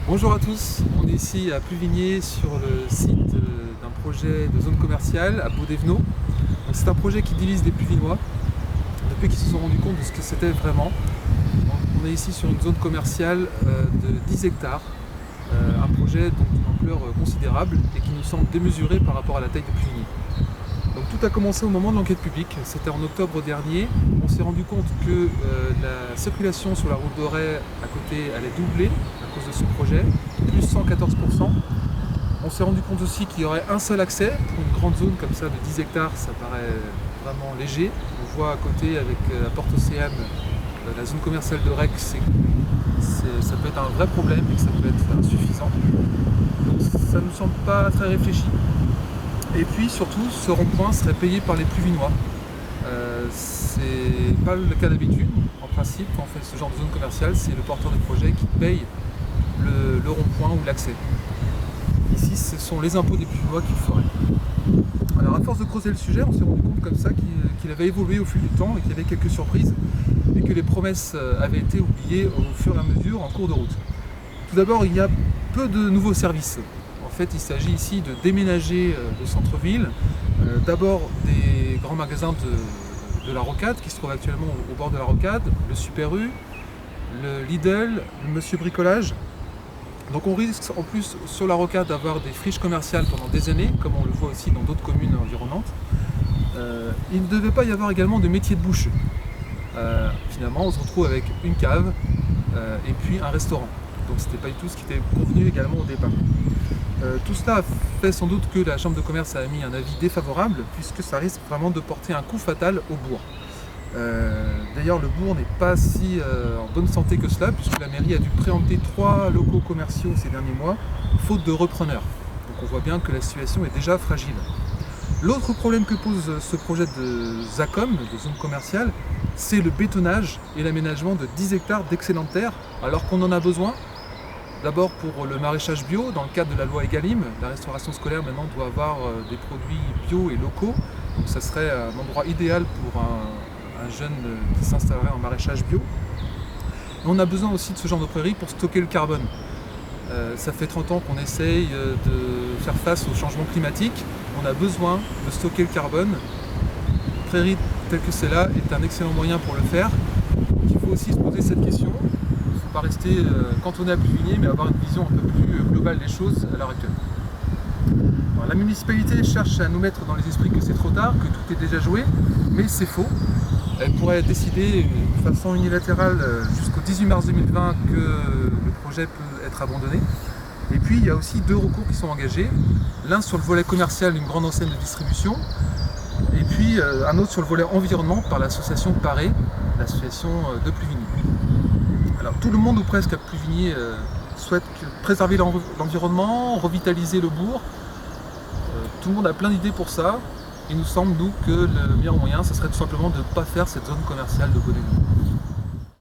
Bonjour à tous, on est ici à Pluvigné sur le site d'un projet de zone commerciale à Baudévenot. C'est un projet qui divise les Pluvinois depuis qu'ils se sont rendus compte de ce que c'était vraiment. On est ici sur une zone commerciale de 10 hectares, un projet d'une ampleur considérable et qui nous semble démesuré par rapport à la taille de Pluvigné. Donc tout a commencé au moment de l'enquête publique, c'était en octobre dernier. On s'est rendu compte que la circulation sur la route d'Auray à côté allait doubler à cause de ce projet, plus 114%. On s'est rendu compte aussi qu'il y aurait un seul accès pour une grande zone comme ça de 10 hectares, ça paraît vraiment léger. On voit à côté avec la porte Océane, la zone commerciale de Rec, ça peut être un vrai problème et que ça peut être insuffisant. Donc ça ne nous semble pas très réfléchi. Et puis surtout, ce rond-point serait payé par les Pluvinois. C'est pas le cas d'habitude. En principe, quand on fait ce genre de zone commerciale, c'est le porteur de projet qui paye le rond-point ou l'accès. Ici, ce sont les impôts des Pluvinois qui le feraient. Alors à force de creuser le sujet, on s'est rendu compte comme ça qu'il avait évolué au fil du temps et qu'il y avait quelques surprises et que les promesses avaient été oubliées au fur et à mesure en cours de route. Tout d'abord, il y a peu de nouveaux services. En fait, il s'agit ici de déménager le centre-ville. D'abord des grands magasins de la Rocade qui se trouvent actuellement au bord de la Rocade, le Super U, le Lidl, le Monsieur Bricolage. Donc on risque en plus sur la Rocade d'avoir des friches commerciales pendant des années, comme on le voit aussi dans d'autres communes environnantes. Il ne devait pas y avoir également de métier de bouche. Finalement, on se retrouve avec une cave et puis un restaurant. Donc c'était pas du tout ce qui était convenu également au départ. Tout cela a fait sans doute que la Chambre de commerce a émis un avis défavorable, puisque ça risque vraiment de porter un coup fatal au bourg. D'ailleurs, le bourg n'est pas si en bonne santé que cela, puisque la mairie a dû préempter 3 locaux commerciaux ces derniers mois, faute de repreneurs. Donc on voit bien que la situation est déjà fragile. L'autre problème que pose ce projet de ZACOM, de zone commerciale, c'est le bétonnage et l'aménagement de 10 hectares d'excellentes terres, alors qu'on en a besoin. D'abord pour le maraîchage bio, dans le cadre de la loi Egalim, la restauration scolaire maintenant doit avoir des produits bio et locaux. Donc ça serait un endroit idéal pour un jeune qui s'installerait en maraîchage bio. Et on a besoin aussi de ce genre de prairies pour stocker le carbone. Ça fait 30 ans qu'on essaye de faire face au changement climatique. On a besoin de stocker le carbone. Une prairie telle que celle-là est un excellent moyen pour le faire. Donc il faut aussi se poser cette question. Pas rester cantonné à Pluvigné, mais avoir une vision un peu plus globale des choses à l'heure actuelle. Alors, la municipalité cherche à nous mettre dans les esprits que c'est trop tard, que tout est déjà joué, mais c'est faux. Elle pourrait décider de façon unilatérale jusqu'au 18 mars 2020 que le projet peut être abandonné. Et puis il y a aussi 2 recours qui sont engagés, l'un sur le volet commercial d'une grande enseigne de distribution, et puis un autre sur le volet environnement par l'association PARÉ, l'association de Pluvigné. Alors tout le monde ou presque à Pluvigné souhaite préserver l'environnement, revitaliser le bourg. Tout le monde a plein d'idées pour ça. Il nous semble, nous, que le meilleur moyen, ce serait tout simplement de ne pas faire cette zone commerciale de Baudévenot.